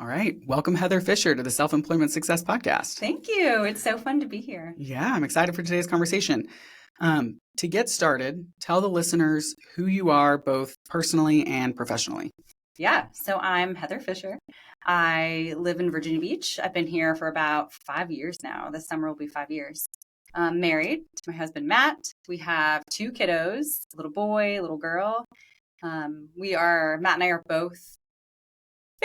All right. Welcome, Heather Fischer, to the Self-Employment Success Podcast. Thank you. It's so fun to be here. Yeah, I'm excited for today's conversation. To get started, tell the listeners who you are, both personally and professionally. Yeah. So I'm Heather Fischer. I live in Virginia Beach. I've been here for about 5 years now. This summer will be 5 years. I'm married to my husband, Matt. We have 2 kiddos, a little boy, a little girl. Matt and I are both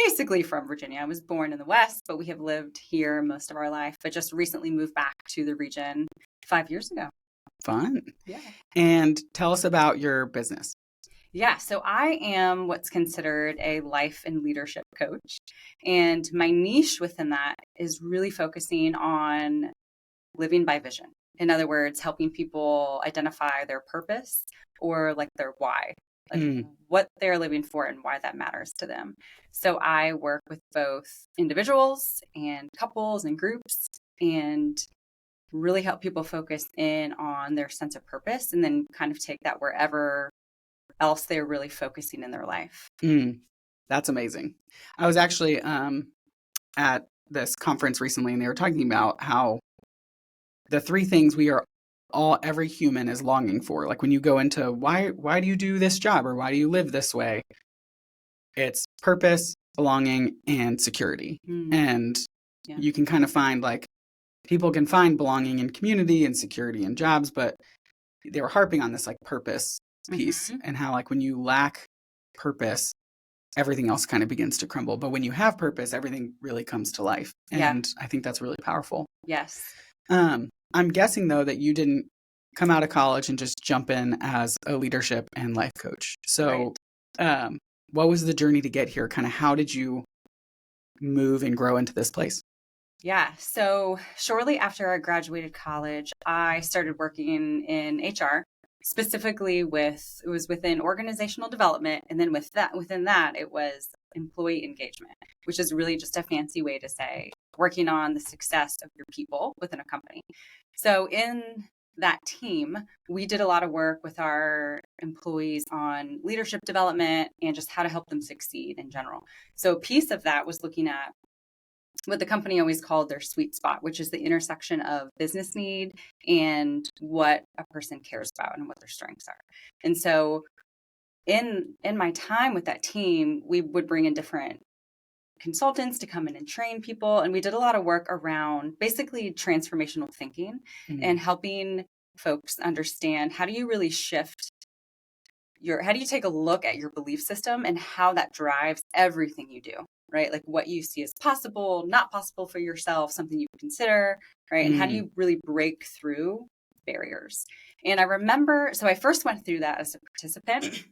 basically from Virginia. I was born in the West, but we have lived here most of our life, but just recently moved back to the region 5 years ago. Fun. Yeah. And tell us about your business. Yeah, so I am what's considered a life and leadership coach. And my niche within that is really focusing on living by vision. In other words, helping people identify their purpose or like their why, like what they're living for and why that matters to them. So I work with both individuals and couples and groups and really help people focus in on their sense of purpose and then kind of take that wherever else they're really focusing in their life. That's amazing. I was actually at this conference recently, and they were talking about how the 3 things every human is longing for. Like when you go into why do you do this job or why do you live this way? It's purpose, belonging, and security. And you can kind of find like people can find belonging in community and security in jobs, but they were harping on this like purpose piece and how like when you lack purpose, everything else kind of begins to crumble. But when you have purpose, everything really comes to life. And I think that's really powerful. Yes. I'm guessing though that you didn't come out of college and just jump in as a leadership and life coach. So what was the journey to get here? Kind of how did you move and grow into this place? Yeah. So shortly after I graduated college, I started working in HR. Specifically it was within organizational development. And then within that, it was employee engagement, which is really just a fancy way to say working on the success of your people within a company. So in that team, we did a lot of work with our employees on leadership development and just how to help them succeed in general. So a piece of that was looking at what the company always called their sweet spot, which is the intersection of business need and what a person cares about and what their strengths are. And so in my time with that team, we would bring in different consultants to come in and train people. And we did a lot of work around basically transformational thinking and helping folks understand how do you really shift how do you take a look at your belief system and how that drives everything you do, right? Like what you see as possible, not possible for yourself, something you consider, right? And how do you really break through barriers? And I remember, so I first went through that as a participant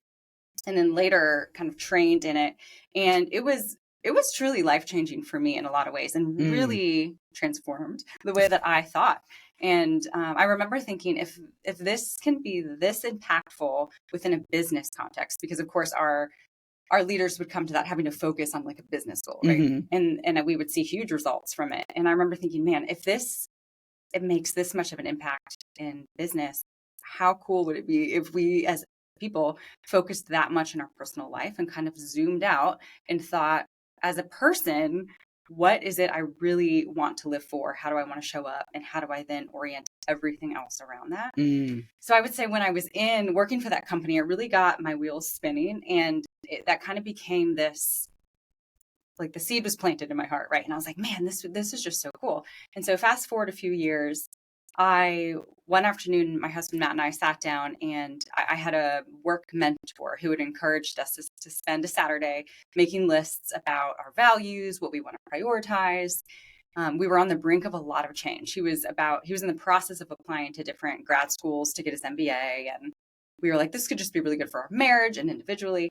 and then later kind of trained in it. And it was truly life-changing for me in a lot of ways and really transformed the way that I thought. And I remember thinking if this can be this impactful within a business context, because of course our leaders would come to that having to focus on like a business goal, right? And we would see huge results from it. And I remember thinking, man, if it makes this much of an impact in business, how cool would it be if we as people focused that much in our personal life and kind of zoomed out and thought, as a person, what is it I really want to live for? How do I want to show up? And how do I then orient everything else around that? So I would say when I was working for that company, it really got my wheels spinning. And that kind of became this, like the seed was planted in my heart, right? And I was like, man, this is just so cool. And so fast forward a few years, one afternoon, my husband, Matt, and I sat down and I had a work mentor who had encouraged us to spend a Saturday making lists about our values, what we want to prioritize. We were on the brink of a lot of change. He was in the process of applying to different grad schools to get his MBA. And we were like, this could just be really good for our marriage and individually.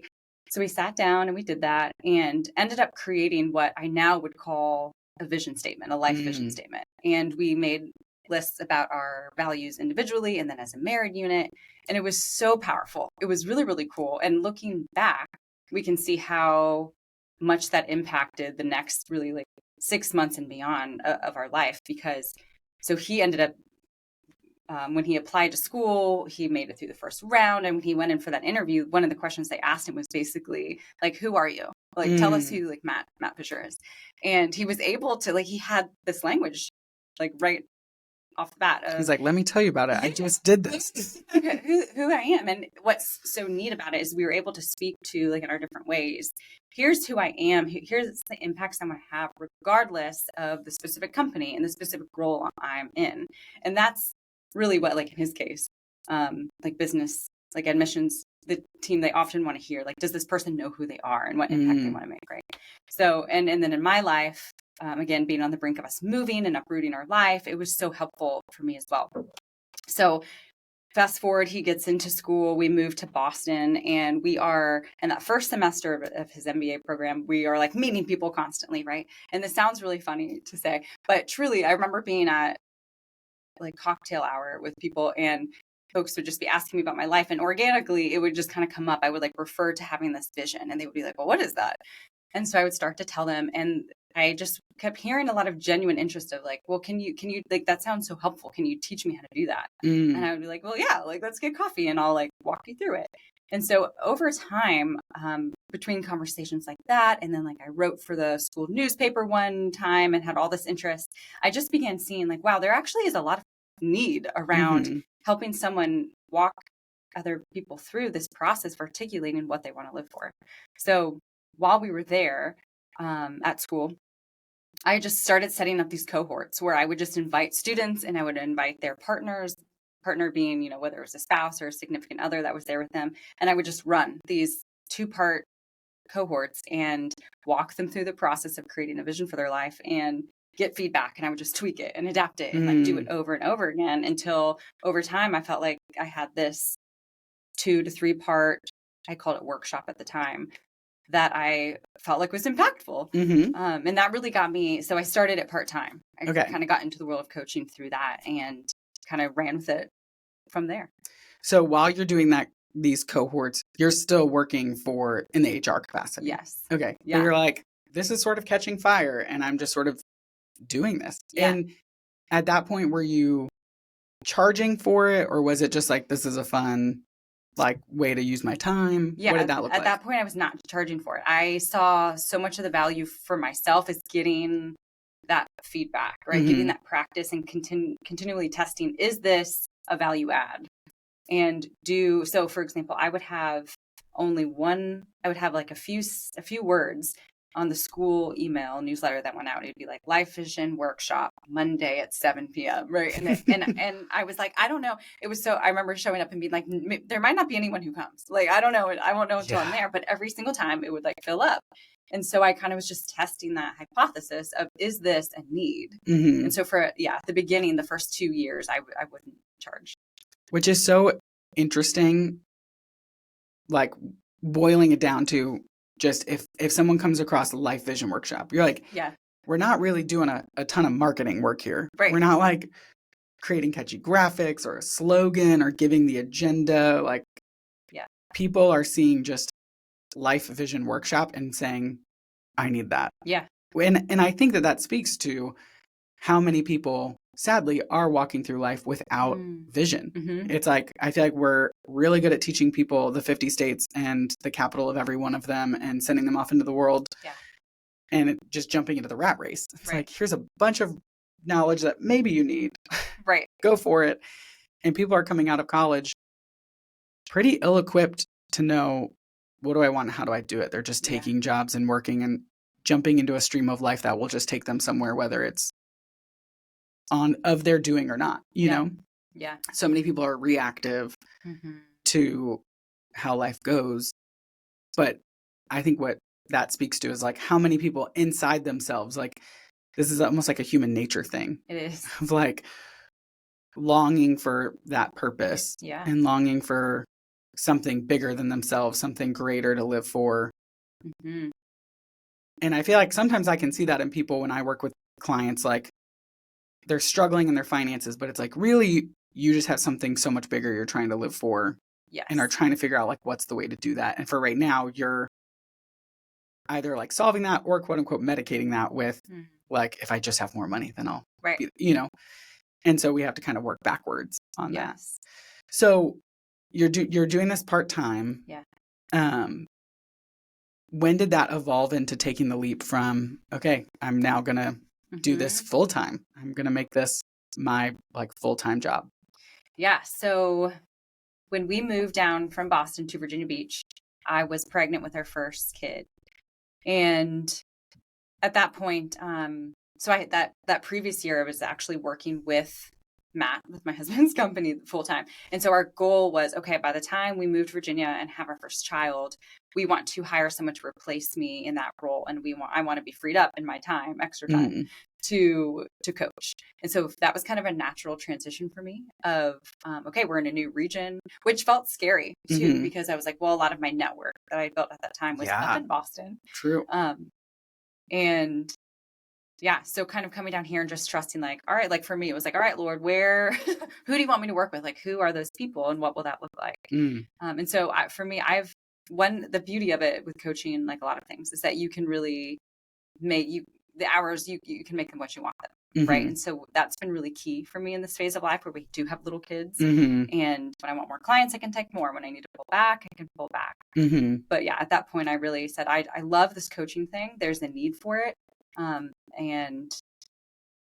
So we sat down and we did that and ended up creating what I now would call a vision statement, a life vision statement. And we made lists about our values individually and then as a married unit. And it was so powerful. It was really, really cool. And looking back, we can see how much that impacted the next really like 6 months and beyond of our life. So he ended up, when he applied to school, he made it through the first round. And when he went in for that interview, one of the questions they asked him was basically like, who are you? Like, tell us who like Matt Fischer is. And he was able to, like, he had this language, like, right off the bat. He's like, let me tell you about it. I just did this. who I am. And what's so neat about it is we were able to speak to, like, in our different ways. Here's who I am. Here's the impacts I'm going to have regardless of the specific company and the specific role I'm in. And that's really what, like, in his case, like business, like admissions, the team, they often want to hear, like, does this person know who they are and what impact they want to make, right? So, and then in my life, again, being on the brink of us moving and uprooting our life, it was so helpful for me as well. So fast forward, he gets into school, we move to Boston, and we are, in that first semester of his MBA program, we are like meeting people constantly, right? And this sounds really funny to say, but truly, I remember being at like cocktail hour with people, and folks would just be asking me about my life, and organically it would just kind of come up. I would like refer to having this vision, and they would be like, well, what is that? And so I would start to tell them, and I just kept hearing a lot of genuine interest of like, well, can you like, that sounds so helpful. Can you teach me how to do that? And I would be like, well, yeah, like, let's get coffee and I'll like walk you through it. And so over time, between conversations like that, and then like I wrote for the school newspaper one time and had all this interest, I just began seeing like, wow, there actually is a lot of need around helping someone walk other people through this process of articulating what they want to live for. So while we were there at school, I just started setting up these cohorts where I would just invite students and I would invite their partners, partner being, you know, whether it was a spouse or a significant other that was there with them. And I would just run these 2-part cohorts and walk them through the process of creating a vision for their life and get feedback. And I would just tweak it and adapt it and like do it over and over again until over time I felt like I had this 2 to 3 part, I called it workshop at the time, that I felt like was impactful. And that really got me. So I started it part-time. I kind of got into the world of coaching through that and kind of ran with it from there. So while you're doing that, these cohorts, you're still working in the HR capacity. Yes. Okay. Yeah. But you're like, this is sort of catching fire and I'm just sort of doing this. Yeah. And at that point, were you charging for it, or was it just like, this is a fun like way to use my time? Yeah. What did that look like? At that point, I was not charging for it. I saw so much of the value for myself is getting that feedback, right? Getting that practice and continually testing, is this a value add? And so for example, I would have like a few words on the school email newsletter that went out. It'd be like Life Vision Workshop Monday at 7 p.m. Right. And I was like, I don't know. It was I remember showing up and being like, there might not be anyone who comes. Like, I don't know. I won't know until I'm there. But every single time it would like fill up. And so I kind of was just testing that hypothesis of, is this a need? And so at the beginning, the first 2 years, I wouldn't charge. Which is so interesting, like boiling it down to just if someone comes across a Life Vision Workshop, you're like, yeah, we're not really doing a ton of marketing work here. Right. We're not like creating catchy graphics or a slogan or giving the agenda. Like, people are seeing just Life Vision Workshop and saying, I need that. Yeah. And I think that speaks to how many people, sadly, are walking through life without vision. It's like, I feel like we're really good at teaching people the 50 states and the capital of every one of them and sending them off into the world and just jumping into the rat race. It's like, here's a bunch of knowledge that maybe you need. Right. Go for it. And people are coming out of college pretty ill-equipped to know, what do I want and how do I do it? They're just taking jobs and working and jumping into a stream of life that will just take them somewhere, whether it's of their doing or not, you know? Yeah. So many people are reactive to how life goes. But I think what that speaks to is like how many people inside themselves, like this is almost like a human nature thing. It is. Of like longing for that purpose and longing for something bigger than themselves, something greater to live for. And I feel like sometimes I can see that in people when I work with clients, like they're struggling in their finances, but it's like, really, you just have something so much bigger you're trying to live for. Yes. And are trying to figure out like, what's the way to do that? And for right now, you're either like solving that or quote unquote medicating that with like, if I just have more money, then I'll, be, you know? And so we have to kind of work backwards on that. So you're doing this part-time. Yeah. when did that evolve into taking the leap from, okay, I'm now going to do this full time. I'm going to make this my like full-time job. Yeah. So when we moved down from Boston to Virginia Beach, I was pregnant with our first kid. And at that point, that previous year I was actually working with Matt, with my husband's company, full time. And so our goal was, okay, by the time we moved to Virginia and have our first child, we want to hire someone to replace me in that role. And I want to be freed up in my time, extra time to coach. And so that was kind of a natural transition for me of, okay, we're in a new region, which felt scary too, because I was like, well, a lot of my network that I built at that time was up in Boston. True. And yeah, so kind of coming down here and just trusting, like, all right, like for me, it was like, all right, Lord, who do you want me to work with? Like, who are those people and what will that look like? And so for me, the beauty of it with coaching, like a lot of things, is that you can really the hours, you can make them what you want them. Right. And so that's been really key for me in this phase of life where we do have little kids. And when I want more clients, I can take more. When I need to pull back, I can pull back. But yeah, at that point, I really said, I love this coaching thing. There's a need for it. And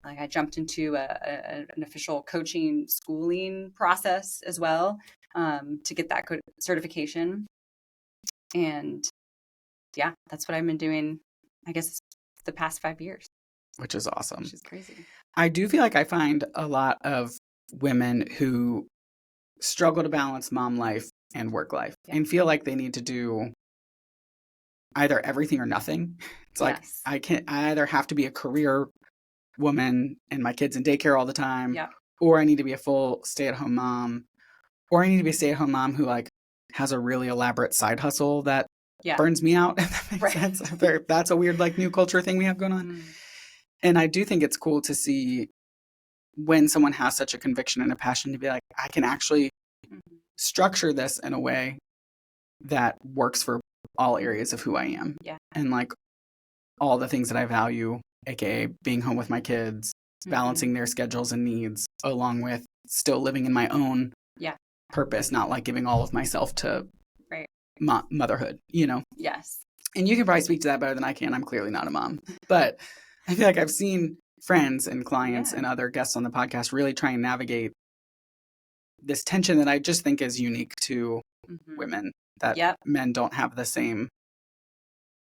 like I jumped into an official coaching schooling process as well, to get that certification. And yeah, that's what I've been doing, I guess, the past 5 years. Which is awesome. Which is crazy. I do feel like I find a lot of women who struggle to balance mom life and work life and feel like they need to do either everything or nothing. It's like, I either have to be a career woman and my kids in daycare all the time, or I need to be a full stay-at-home mom, or I need to be a stay-at-home mom who like has a really elaborate side hustle that burns me out, if that makes sense. That's a weird like new culture thing we have going on. And I do think it's cool to see when someone has such a conviction and a passion to be like, I can actually structure this in a way that works for all areas of who I am. And like all the things that I value, aka being home with my kids, balancing their schedules and needs, along with still living in my own purpose, not like giving all of myself to motherhood, you know? Yes. And you can probably speak to that better than I can. I'm clearly not a mom. But I feel like I've seen friends and clients and other guests on the podcast really try and navigate this tension that I just think is unique to women, that men don't have the same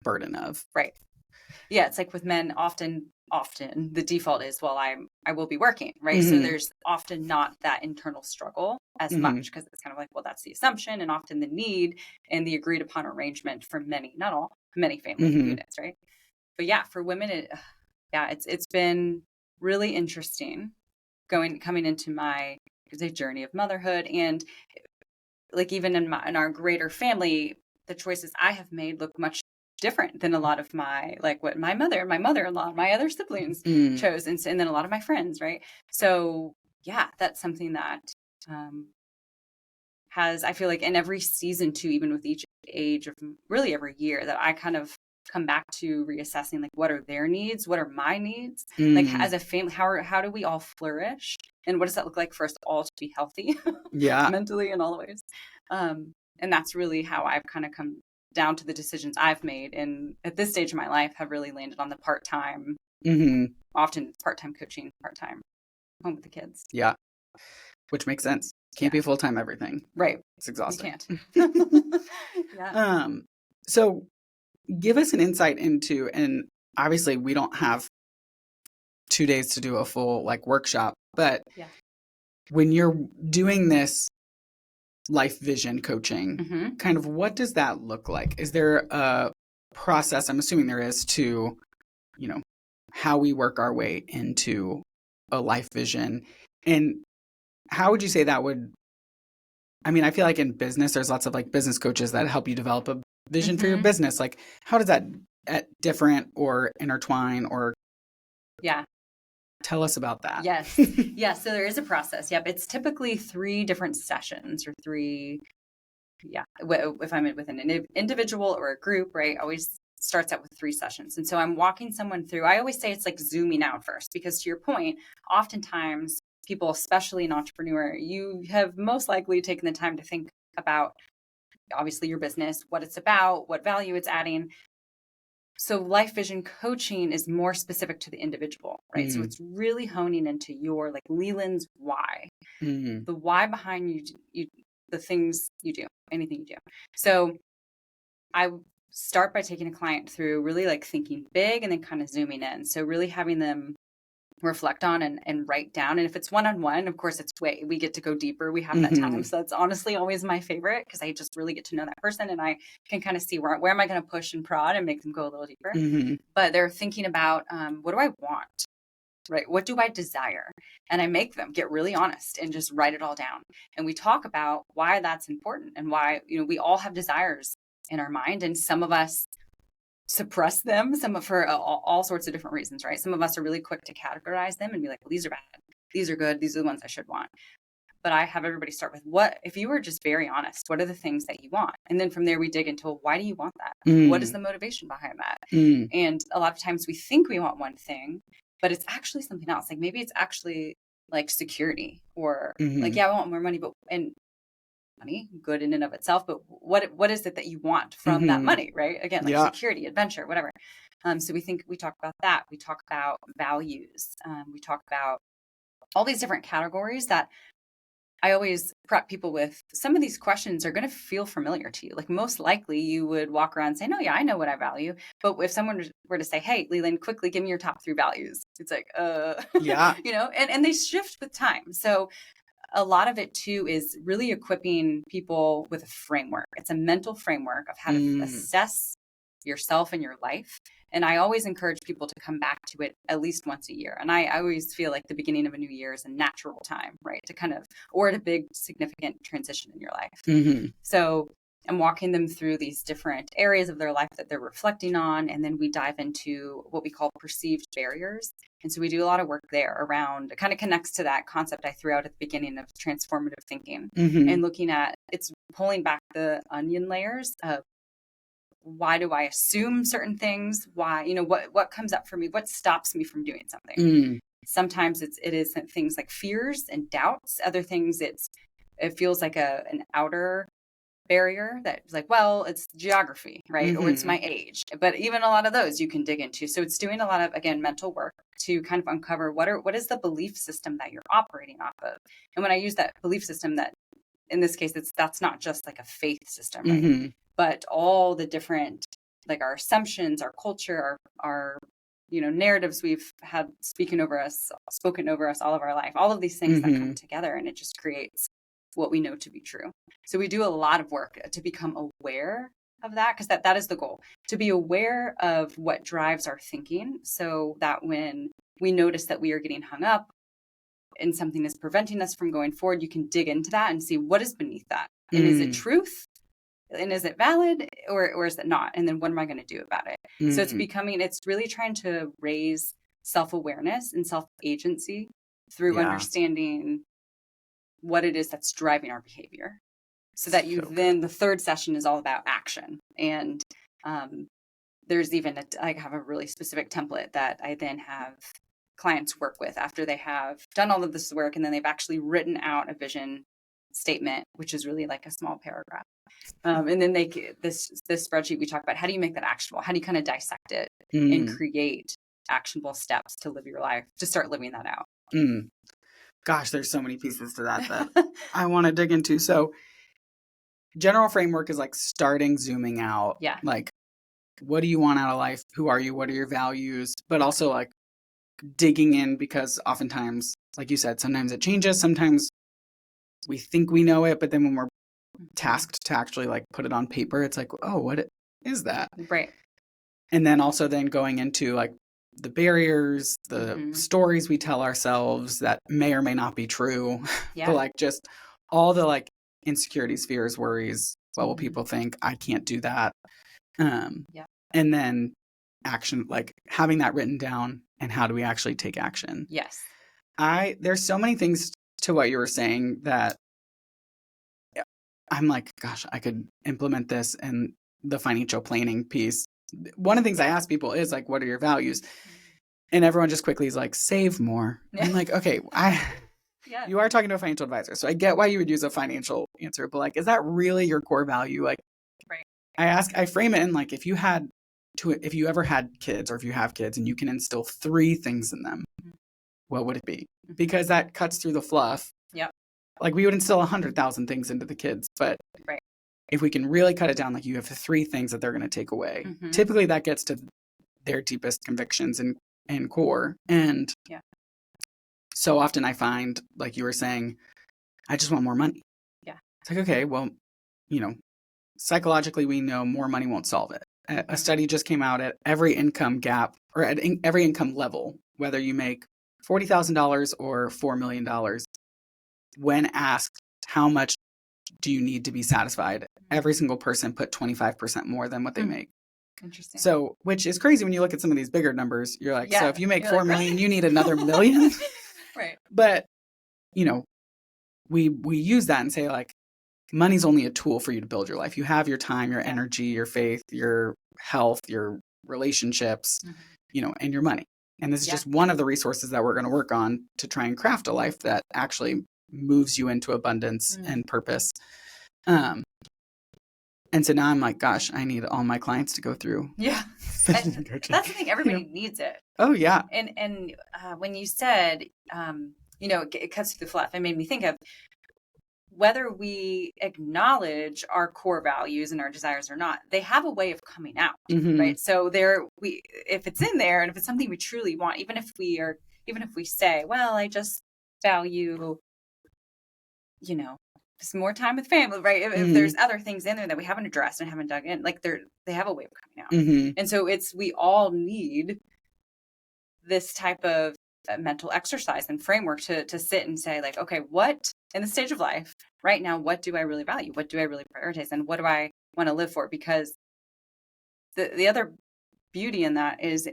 burden of. Right. Yeah, it's like with men, often the default is, well, I will be working, right? So there's often not that internal struggle as much, because it's kind of like, well, that's the assumption and often the need and the agreed upon arrangement for many, not all, many family units, right? But yeah, for women, it's been really interesting coming into my journey of motherhood, and like even in our greater family, the choices I have made look much different than a lot of what my mother-in-law, my other siblings chose, and then a lot of my friends, right? So yeah, that's something that I feel like in every season too, even with each age of really every year, that I kind of come back to reassessing, like, what are their needs? What are my needs? Like as a family, how do we all flourish? And what does that look like for us all to be healthy? Mentally in all the ways. And that's really how I've kind of come down to the decisions I've made. And at this stage of my life have really landed on the part-time, often part-time coaching, part-time home with the kids. Yeah. Which makes sense. Can't be full-time everything. Right. It's exhausting. You can't. So give us an insight into, and obviously we don't have 2 days to do a full like workshop, but when you're doing this life vision coaching, kind of what does that look like? Is there a process, I'm assuming there is, to, you know, how we work our way into a life vision? And how would you say that would, I mean, I feel like in business, there's lots of like business coaches that help you develop a vision for your business. Like, how does that different or intertwine or tell us about that? Yes. Yeah. So there is a process. Yep. It's typically 3 different sessions or 3. Yeah. If I'm with an individual or a group, right, always starts out with 3 sessions. And so I'm walking someone through, I always say it's like zooming out first, because to your point, oftentimes people, especially an entrepreneur, you have most likely taken the time to think about obviously your business, what it's about, what value it's adding. So life vision coaching is more specific to the individual, right? So it's really honing into your, like, Leland's why, the why behind you, the things you do, anything you do. So I start by taking a client through really like thinking big and then kind of zooming in. So really having them reflect on and write down. And if it's one-on-one, of course, we get to go deeper. We have that time. So that's honestly always my favorite, because I just really get to know that person and I can kind of see where am I going to push and prod and make them go a little deeper. But they're thinking about, what do I want? Right? What do I desire? And I make them get really honest and just write it all down. And we talk about why that's important and why, we all have desires in our mind, and some of us suppress them, for all sorts of different reasons, right? Some of us are really quick to categorize them and be like, well, these are bad, these are good, these are the ones I should want. But I have everybody start with, what, if you were just very honest, what are the things that you want? And then from there we dig into, why do you want that? What is the motivation behind that? And a lot of times we think we want one thing, but it's actually something else. Like maybe it's actually like security, or like, yeah, I want more money, and money, good in and of itself, but what is it that you want from that money, right? Again, like security, adventure, whatever. So we talk about that. We talk about values. We talk about all these different categories that I always prep people with. Some of these questions are going to feel familiar to you. Like most likely you would walk around saying, oh yeah, I know what I value. But if someone were to say, hey, Leland, quickly give me your top 3 values. It's like, yeah, and they shift with time. So a lot of it too is really equipping people with a framework. It's a mental framework of how to assess yourself and your life. And I always encourage people to come back to it at least once a year. And I always feel like the beginning of a new year is a natural time, right? To kind of, or at a big significant transition in your life. So I'm walking them through these different areas of their life that they're reflecting on. And then we dive into what we call perceived barriers. And so we do a lot of work there around, it kind of connects to that concept I threw out at the beginning of transformative thinking, and looking at, it's pulling back the onion layers of, why do I assume certain things? Why, what comes up for me? What stops me from doing something? Sometimes it is things like fears and doubts. Other things, it feels like an outer barrier that's like, well, it's geography, right? Or it's my age. But even a lot of those you can dig into. So it's doing a lot of, again, mental work to kind of uncover what is the belief system that you're operating off of. And when I use that belief system, that in this case, that's not just like a faith system, right? But all the different, like our assumptions, our culture, our narratives we've had spoken over us all of our life, all of these things that come together, and it just creates what we know to be true. So we do a lot of work to become aware of that, because that is the goal, to be aware of what drives our thinking, so that when we notice that we are getting hung up and something is preventing us from going forward, you can dig into that and see what is beneath that. And is it truth? And is it valid, or is it not? And then what am I going to do about it? So it's really trying to raise self-awareness and self-agency through understanding what it is that's driving our behavior, so that then the third session is all about action. And there's even I have a really specific template that I then have clients work with after they have done all of this work, and then they've actually written out a vision statement, which is really like a small paragraph. And then this spreadsheet, we talk about, how do you make that actionable? How do you kind of dissect it and create actionable steps to live your life, to start living that out? Gosh, there's so many pieces to that I want to dig into. So general framework is like zooming out. Yeah. Like, what do you want out of life? Who are you? What are your values? But also like digging in, because oftentimes, like you said, sometimes it changes. Sometimes we think we know it, but then when we're tasked to actually like put it on paper, it's like, oh, what is that? Right. And then also then going into like the barriers, the stories we tell ourselves that may or may not be true, but like just all the like insecurities, fears, worries. What will people think? I can't do that. And then action, like having that written down, and how do we actually take action? Yes. There's so many things to what you were saying that I'm like, gosh, I could implement this in the financial planning piece. One of the things I ask people is like, what are your values? And everyone just quickly is like, save more. I'm like, okay, you are talking to a financial advisor, so I get why you would use a financial answer, but like, is that really your core value? Like, right. I frame it in like, if you had if you ever had kids or if you have kids and you can instill 3 things in them, what would it be? Because that cuts through the fluff. Yep. Like we would instill 100,000 things into the kids, but Right. if we can really cut it down, like you have 3 things that they're going to take away. Mm-hmm. Typically that gets to their deepest convictions and core. And so often I find, like you were saying, I just want more money. Yeah. It's like, okay, well, psychologically we know more money won't solve it. A study just came out at every income gap or at every income level, whether you make $40,000 or $4 million, when asked how much do you need to be satisfied, every single person put 25% more than what they make. Interesting. So, which is crazy when you look at some of these bigger numbers. You're like, so if you make 4 million, really? you need another million. Right. But, we use that and say like, money's only a tool for you to build your life. You have your time, your energy, your faith, your health, your relationships, and your money. And this is just one of the resources that we're going to work on to try and craft a life that actually moves you into abundance and purpose. And so now I'm like, gosh, I need all my clients to go through. Yeah. That's the thing. Everybody needs it. Oh, yeah. And when you said, it cuts through the fluff, it made me think of whether we acknowledge our core values and our desires or not, they have a way of coming out, right? So if it's in there and if it's something we truly want, even if we say, well, I just value, some more time with family, right? If there's other things in there that we haven't addressed and haven't dug in, like they have a way of coming out. And so we all need this type of mental exercise and framework to sit and say like, okay, what in the stage of life right now, what do I really value? What do I really prioritize? And what do I want to live for? Because the other beauty in that is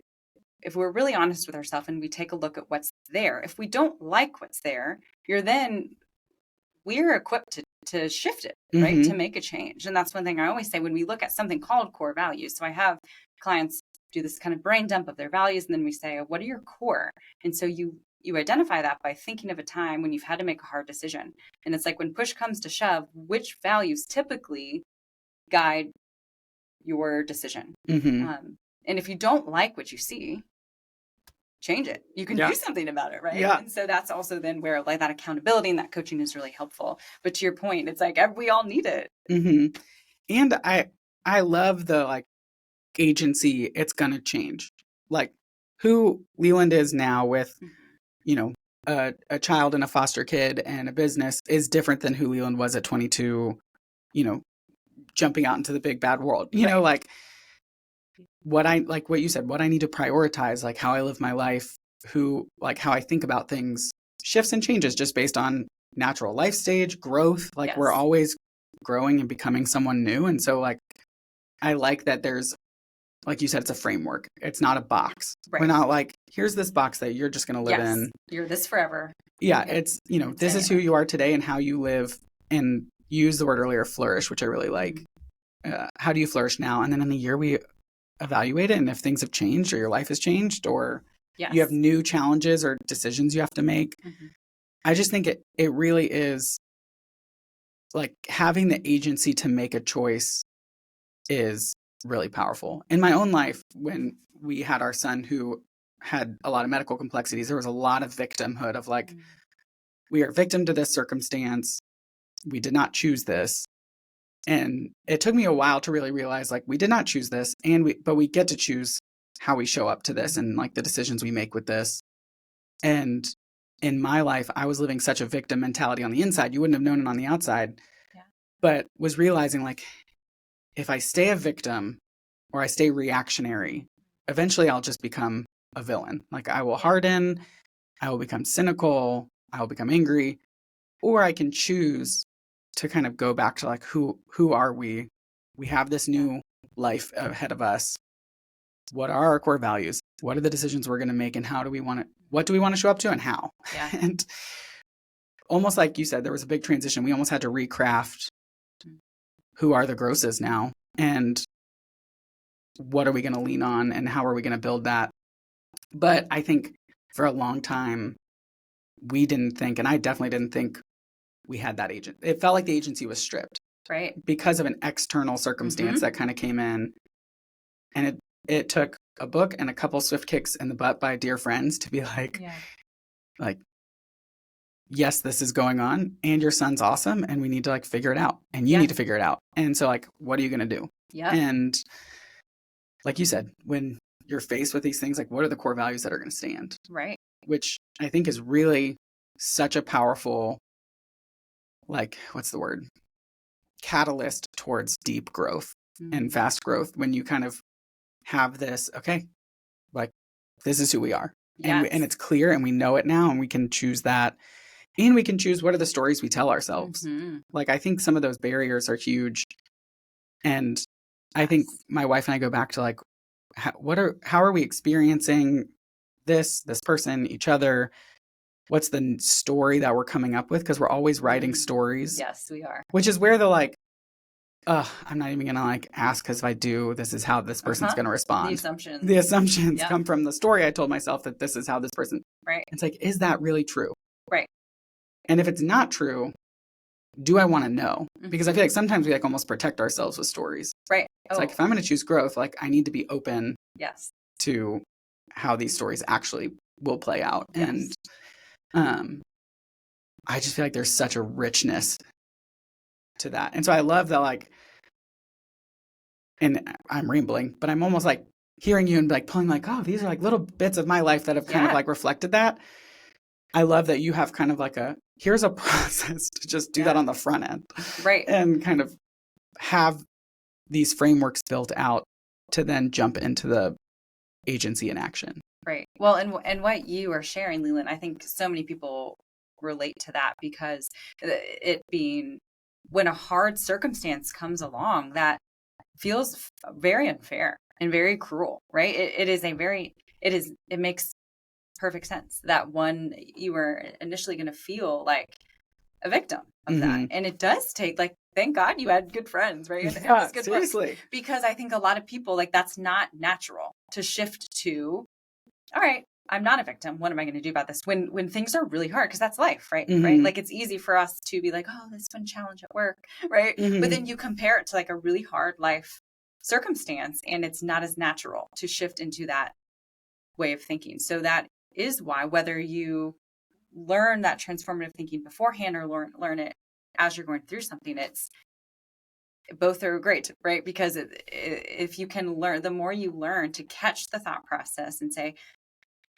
if we're really honest with ourselves and we take a look at what's there, if we don't like what's there, we're equipped to shift it, right? To make a change. And that's one thing I always say when we look at something called core values. So I have clients do this kind of brain dump of their values. And then we say, what are your core? And so you identify that by thinking of a time when you've had to make a hard decision. And it's like when push comes to shove, which values typically guide your decision? And if you don't like what you see, change it. You can do something about it, right? Yeah. And so that's also then where like that accountability and that coaching is really helpful. But to your point, it's like we all need it. And I love the like agency. It's going to change. Like who Leland is now with, a child and a foster kid and a business is different than who Leland was at 22, jumping out into the big bad world, like what you said, what I need to prioritize, like how I live my life, how I think about things shifts and changes just based on natural life stage, growth. Like we're always growing and becoming someone new. And so like, I like that there's, like you said, it's a framework. It's not a box. Right. We're not like, here's this box that you're just going to live in. You're this forever. Yeah. It's, this is who you are today and how you live, and you used the word earlier, flourish, which I really like. How do you flourish now? And then in the year we evaluate it. And if things have changed or your life has changed or you have new challenges or decisions you have to make, I just think it really is like having the agency to make a choice is really powerful. In my own life, when we had our son who had a lot of medical complexities, there was a lot of victimhood of like, we are victim to this circumstance. We did not choose this. And it took me a while to really realize like we did not choose this, but we get to choose how we show up to this and like the decisions we make with this. And in my life, I was living such a victim mentality on the inside. You wouldn't have known it on the outside, but was realizing like, if I stay a victim or I stay reactionary, eventually I'll just become a villain. Like I will harden, I will become cynical, I will become angry, or I can choose to kind of go back to like, who are we? We have this new life ahead of us. What are our core values? What are the decisions we're going to make, and what do we want to show up to and how? Yeah. And almost like you said, there was a big transition. We almost had to recraft who are the grosses now, and what are we going to lean on, and how are we going to build that? But I think for a long time, we didn't think, and I definitely didn't think we had that agent. It felt like the agency was stripped. Right. Because of an external circumstance that kind of came in. And it took a book and a couple swift kicks in the butt by dear friends to be like, yes, this is going on and your son's awesome and we need to like figure it out and you need to figure it out. And so like, what are you going to do? Yeah. And like you said, when you're faced with these things, like what are the core values that are going to stand? Right. Which I think is really such a powerful, like, what's the word? Catalyst towards deep growth and fast growth when you kind of have this, okay, like this is who we are. Yes. And it's clear and we know it now and we can choose that. And we can choose what are the stories we tell ourselves. Like, I think some of those barriers are huge. And I think my wife and I go back to like, how are we experiencing this person, each other? What's the story that we're coming up with? Because we're always writing stories. Yes, we are. Which is where the like, I'm not even going to like ask because if I do, this is how this person's going to respond. The assumptions come from the story I told myself that this is how this person. Right. It's like, is that really true? Right. And if it's not true, do I want to know? Because I feel like sometimes we like almost protect ourselves with stories. Right. It's like, if I'm going to choose growth, like I need to be open to how these stories actually will play out. Yes. And I just feel like there's such a richness to that. And so I love that, like, and I'm rambling, but I'm almost like hearing you and like pulling like, oh, these are like little bits of my life that have kind of like reflected that. I love that you have kind of like here's a process to just do that on the front end. Right. And kind of have these frameworks built out to then jump into the agency and action. Right. Well, and what you are sharing, Leland, I think so many people relate to that because it being when a hard circumstance comes along that feels very unfair and very cruel, right? It makes perfect sense that one, you were initially going to feel like a victim of that. And it does take like, thank God you had good friends, right? Yeah, good seriously. Books. Because I think a lot of people like that's not natural to shift to, all right, I'm not a victim. What am I going to do about this? When things are really hard, because that's life, right? Right. Like it's easy for us to be like, oh, this one challenge at work, right? But then you compare it to like a really hard life circumstance and it's not as natural to shift into that way of thinking. So that is why whether you learn that transformative thinking beforehand or learn it as you're going through something, it's both are great, right? Because if you can learn, the more you learn to catch the thought process and say,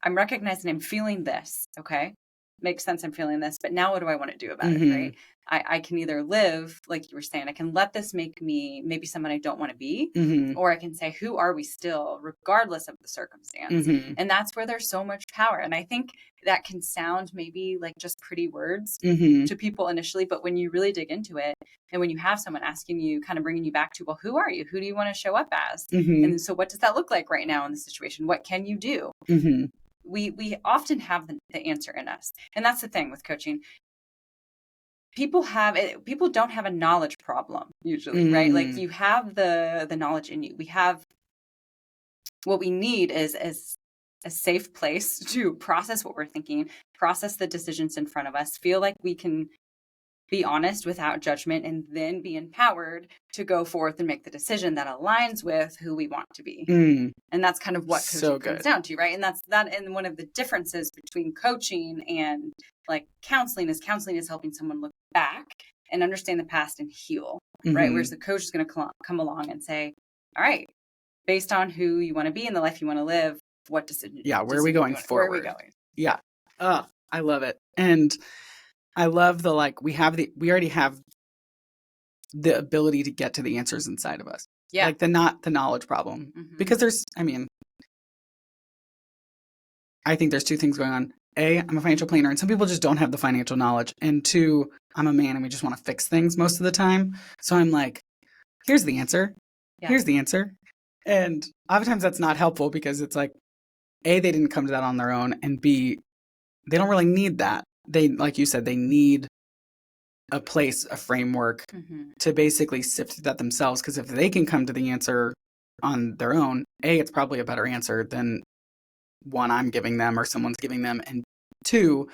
I'm recognizing I'm feeling this. Okay. Makes sense. I'm feeling this, but now what do I want to do about it? Right. I can either live, like you were saying, I can let this make me maybe someone I don't want to be, or I can say, who are we still, regardless of the circumstance? And that's where there's so much power. And I think that can sound maybe like just pretty words to people initially, but when you really dig into it and when you have someone asking you, kind of bringing you back to, well, who are you? Who do you want to show up as? And so what does that look like right now in the situation? What can you do? We often have the answer in us. And that's the thing with coaching. People don't have a knowledge problem usually, right? Like you have the knowledge in you. We have what we need is a safe place to process what we're thinking, process the decisions in front of us, feel like we can be honest without judgment, and then be empowered to go forth and make the decision that aligns with who we want to be. And that's kind of what coaching comes down to, right? And that's that. And one of the differences between coaching and like counseling is helping someone look back and understand the past and heal, right? Whereas the coach is going to come along and say, all right, based on who you want to be and the life you want to live, what decision? Yeah, where are we going forward? Where are we going? Yeah. I love it. And I love the, like, we already have the ability to get to the answers inside of us. Yeah. Like the knowledge problem. Because I think there's two things going on. A, I'm a financial planner and some people just don't have the financial knowledge. And two, I'm a man and we just want to fix things most of the time. So I'm like, here's the answer. Yeah. Here's the answer. And oftentimes that's not helpful because it's like, A, they didn't come to that on their own. And B, they don't really need that. They, like you said, they need a place, a framework to basically sift through that themselves. Because if they can come to the answer on their own, A, it's probably a better answer than one I'm giving them or someone's giving them. And two,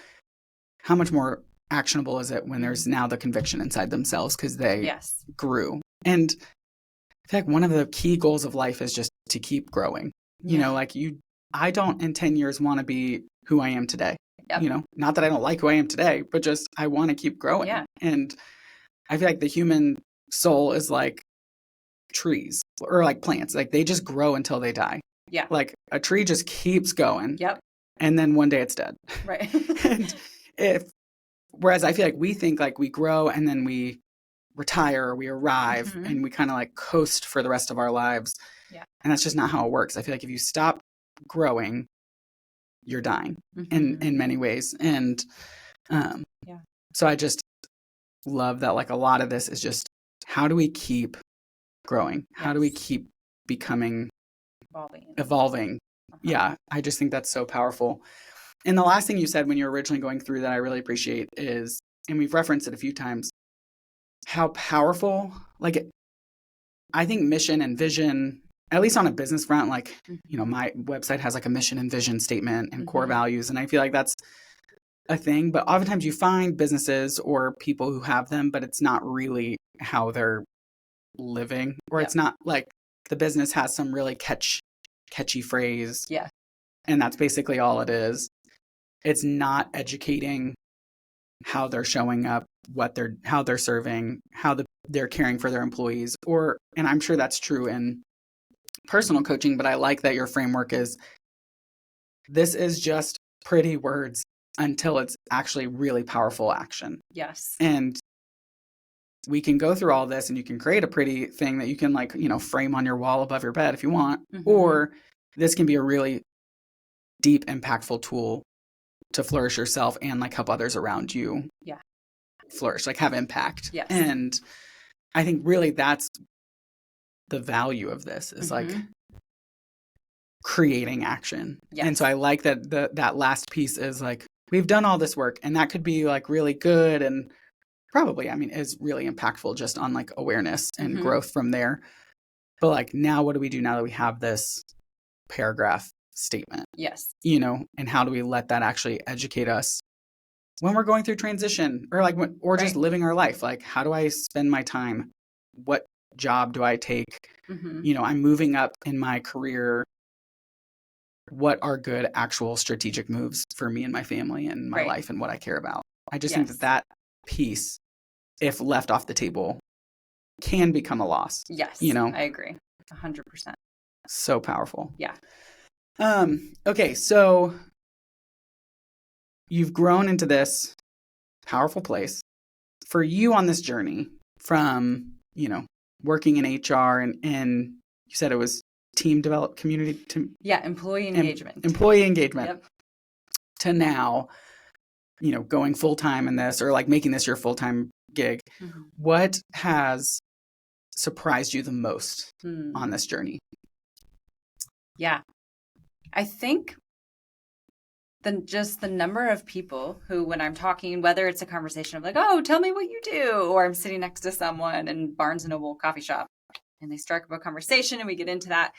how much more actionable is it when there's now the conviction inside themselves because they grew. And feel like one of the key goals of life is just to keep growing. You know, like I don't in 10 years want to be who I am today. Yep. You know, not that I don't like who I am today, but just I want to keep growing. Yeah. And I feel like the human soul is like trees or like plants. Like they just grow until they die. Yeah. Like a tree just keeps going. Yep. And then one day it's dead. Right. And whereas I feel like we think like we grow and then we retire, we arrive, and we kind of like coast for the rest of our lives. Yeah. And that's just not how it works. I feel like if you stop growing, you're dying in many ways. And so I just love that like a lot of this is just how do we keep growing? How do we keep becoming evolving? Yeah, I just think that's so powerful. And the last thing you said when you were originally going through that I really appreciate is, and we've referenced it a few times, how powerful, like I think mission and vision, at least on a business front, like, you know, my website has like a mission and vision statement and core values. And I feel like that's a thing, but oftentimes you find businesses or people who have them, but it's not really how they're living, or it's not like the business has some really catchy phrase. Yeah. And that's basically all it is. It's not educating how they're showing up, how they're serving, how they're caring for their employees, and I'm sure that's true in personal coaching, but I like that your framework is, this is just pretty words until it's actually really powerful action. Yes. And we can go through all this and you can create a pretty thing that you can like, you know, frame on your wall above your bed if you want, or this can be a really deep, impactful tool to flourish yourself and like help others around you flourish, like have impact. Yes. And I think really that's the value of this is like creating action. Yes. And so I like that that last piece is like, we've done all this work and that could be like really good and probably, I mean, is really impactful just on like awareness and growth from there. But like, now what do we do now that we have this paragraph statement? Yes. You know, and how do we let that actually educate us when we're going through transition or like, just living our life? Like, how do I spend my time? What job do I take? You know, I'm moving up in my career. What are good actual strategic moves for me and my family and my life and what I care about? I just think that piece, if left off the table, can become a loss. Yes. You know, I agree. 100%. So powerful. Yeah. Okay. So you've grown into this powerful place. For you on this journey from, you know, working in HR and you said it was team developed community employee engagement. Employee engagement to now, you know, going full-time in this or like making this your full-time gig. What has surprised you the most on this journey? Yeah. I think just the number of people who, when I'm talking, whether it's a conversation of like, oh, tell me what you do, or I'm sitting next to someone in Barnes & Noble coffee shop and they strike up a conversation and we get into that,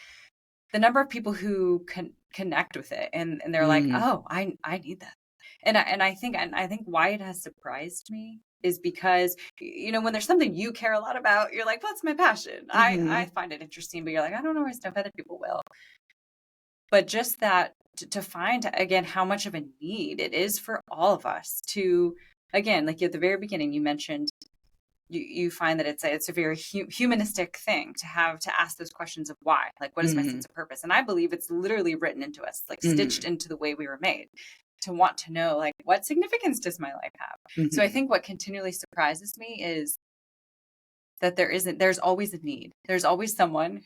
the number of people who can connect with it and they're like, oh, I need that. And I think why it has surprised me is because, you know, when there's something you care a lot about, you're like, what's my passion? I find it interesting, but you're like, I don't always know if other people will. But just that to find, again, how much of a need it is for all of us to, again, like at the very beginning, you mentioned you find that it's a very humanistic thing to ask those questions of why, like, what is my sense of purpose? And I believe it's literally written into us, like stitched into the way we were made, to want to know, like, what significance does my life have? So I think what continually surprises me is that there's always a need. There's always someone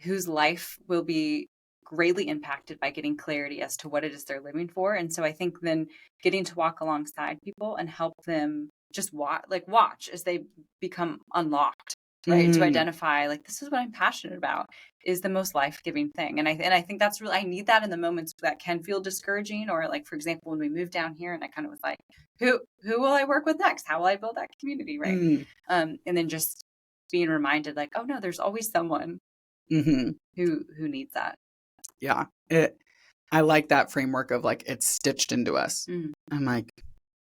whose life will be greatly impacted by getting clarity as to what it is they're living for. And so I think then getting to walk alongside people and help them just watch as they become unlocked, right? To identify, like, this is what I'm passionate about, is the most life-giving thing. And I think that's really, I need that in the moments that can feel discouraging, or like, for example, when we moved down here and I kind of was like, who will I work with next? How will I build that community? Right. And then just being reminded, like, oh no, there's always someone who needs that. Yeah. I like that framework of like, it's stitched into us. I'm like,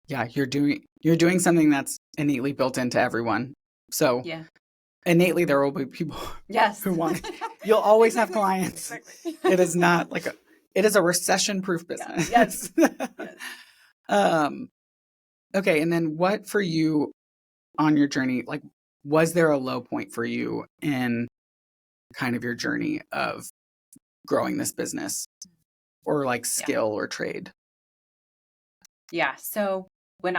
yeah, you're doing something that's innately built into everyone. So innately there will be people Yes. who want it. You'll always have Exactly. clients. Exactly. It is not like it is a recession-proof business. Yes. Yes. Um, okay. And then what for you on your journey, like, was there a low point for you in kind of your journey of growing this business or like skill or trade? Yeah. So when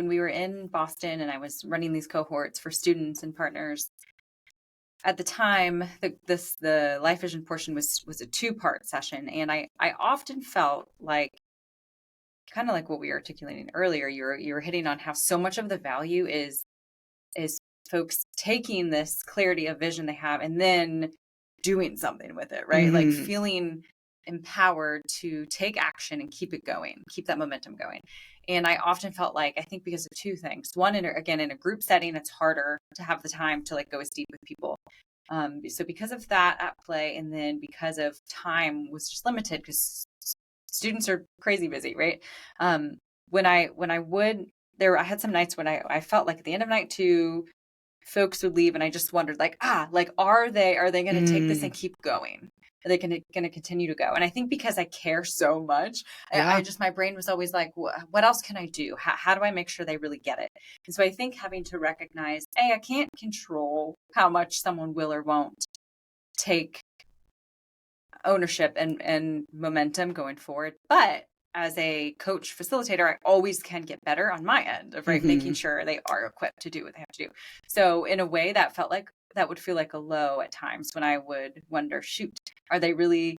we were in Boston and I was running these cohorts for students and partners, at the time, the Life Vision portion was a 2-part session, and I often felt like, kind of like what we were articulating earlier, you were hitting on how so much of the value is folks taking this clarity of vision they have and then doing something with it, right? Like Mm-hmm. feeling empowered to take action and keep it going, keep that momentum going. And I often felt like, I think because of 2 things. One, again, in a group setting, it's harder to have the time to like go as deep with people. So because of that at play, and then because of time was just limited because students are crazy busy, right? When I would there, I had some nights when I felt like at the end of night 2, folks would leave and I just wondered like, like, are they going to take this and keep going? Are they going to continue to go? And I think because I care so much, Yeah. my brain was always like, what else can I do? How do I make sure they really get it? And so I think having to recognize, I can't control how much someone will or won't take ownership and momentum going forward. But as a coach facilitator, I always can get better on my end of making sure they are equipped to do what they have to do. So in a way that felt like that would feel like a low at times when I would wonder, shoot, are they really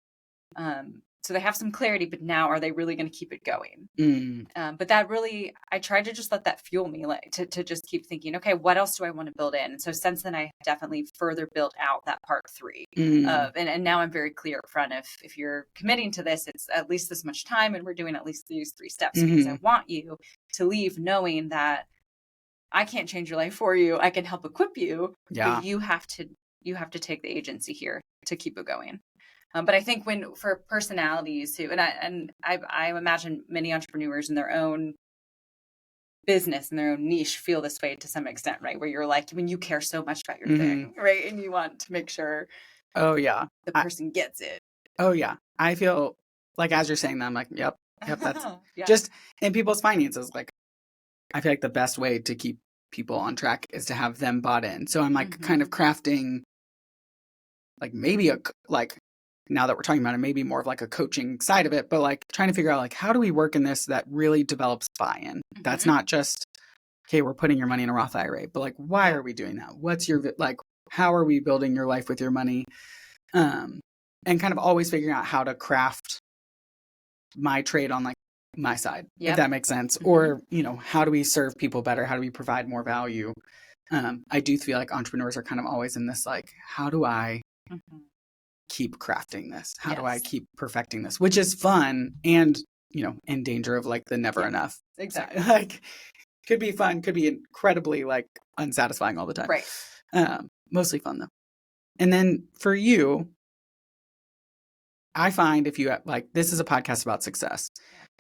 so they have some clarity, but now are they really going to keep it going? But that really, I tried to just let that fuel me, like to just keep thinking, okay, what else do I want to build in? And so since then, I definitely further built out that part 3 of, and now I'm very clear up front. If you're committing to this, it's at least this much time, and we're doing at least these 3 steps because I want you to leave knowing that I can't change your life for you. I can help equip you, but you have to take the agency here to keep it going. But I think for personalities who, and I imagine many entrepreneurs in their own business and their own niche feel this way to some extent, right? Where you're like, when you care so much about your thing, right? And you want to make sure the person gets it. Oh yeah. I feel like as you're saying that, I'm like, yep, that's Yeah. just in people's finances. Like, I feel like the best way to keep people on track is to have them bought in. So I'm like kind of crafting like maybe now that we're talking about it, maybe more of like a coaching side of it, but like trying to figure out like, how do we work in this that really develops buy-in? That's not just, okay, we're putting your money in a Roth IRA, but like, why are we doing that? What's your, like, how are we building your life with your money? And kind of always figuring out how to craft my trade on like my side, if that makes sense. Or, how do we serve people better? How do we provide more value? I do feel like entrepreneurs are kind of always in this, like, how do I keep crafting this? How do I keep perfecting this? Which is fun and, in danger of like the never enough. Exactly. Like, could be fun, could be incredibly like unsatisfying all the time. Right. Mostly fun though. And then for you, I find if you like, this is a podcast about success,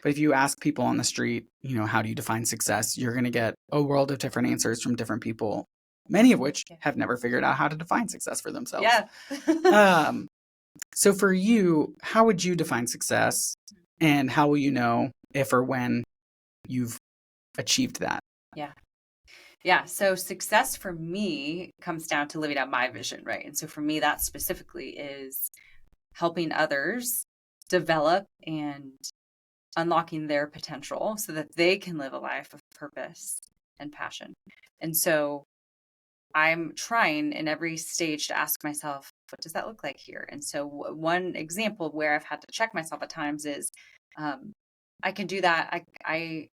but if you ask people on the street, how do you define success? You're going to get a world of different answers from different people, many of which have never figured out how to define success for themselves. Yeah. So for you, how would you define success, and how will you know if or when you've achieved that? Yeah. So success for me comes down to living out my vision, right? And so for me, that specifically is helping others develop and unlocking their potential so that they can live a life of purpose and passion. And so I'm trying in every stage to ask myself, what does that look like here? And so one example where I've had to check myself at times is I can do that. I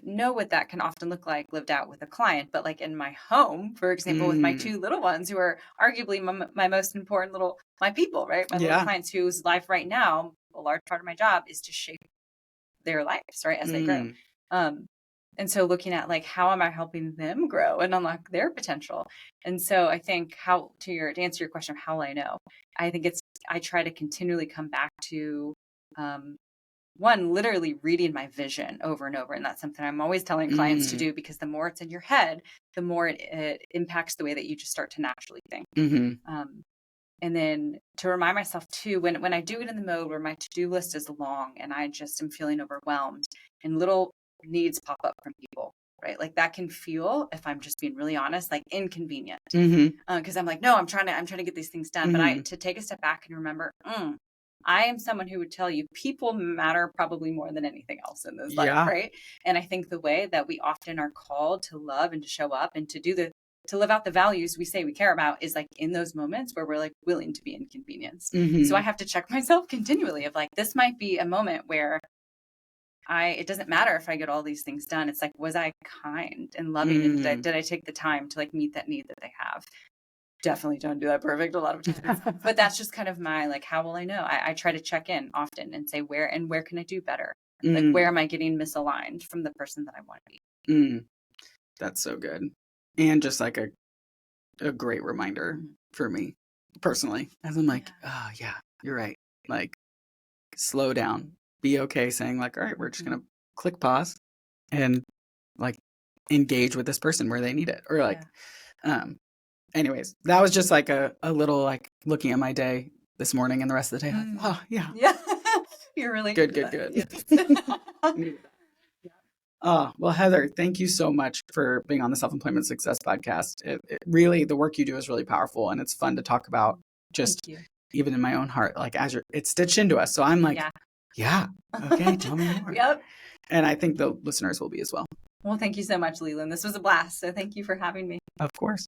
know what that can often look like lived out with a client, but like in my home, for example, with my 2 little ones who are arguably my most important my people, right? My little clients whose life right now, a large part of my job is to shape their lives, right? As they grow. And so looking at like, how am I helping them grow and unlock their potential? And so I think to answer your question of how will I know, I think I try to continually come back to one, literally reading my vision over and over. And that's something I'm always telling clients to do, because the more it's in your head, the more it impacts the way that you just start to naturally think. And then to remind myself too, when I do get in the mode where my to-do list is long and I just am feeling overwhelmed and little needs pop up from people, right? Like that can feel, if I'm just being really honest, like inconvenient. Because I'm like, no, I'm trying to get these things done. But to take a step back and remember, I am someone who would tell you people matter probably more than anything else in this life, right? And I think the way that we often are called to love and to show up and to live out the values we say we care about is like in those moments where we're like willing to be inconvenienced. So I have to check myself continually of like, this might be a moment where it doesn't matter if I get all these things done. It's like, was I kind and loving? And did I take the time to like meet that need that they have? Definitely don't do that perfect a lot of times, but that's just kind of my, like, how will I know? I try to check in often and say, where can I do better? Like, where am I getting misaligned from the person that I want to be? That's so good. And just like a great reminder for me personally, as I'm like, oh yeah, you're right. Like, slow down, be okay saying like, all right, we're just going to click pause and like engage with this person where they need it. Or like, anyways, that was just like a little like looking at my day this morning and the rest of the day. Like, oh yeah. You're really good. Well, Heather, thank you so much for being on the Self-Employment Success Podcast. It really, the work you do is really powerful, and it's fun to talk about. Just even in my own heart, like as it's stitched into us. So I'm like, okay, tell me more. And I think the listeners will be as well. Well, thank you so much, Leland. This was a blast. So thank you for having me. Of course.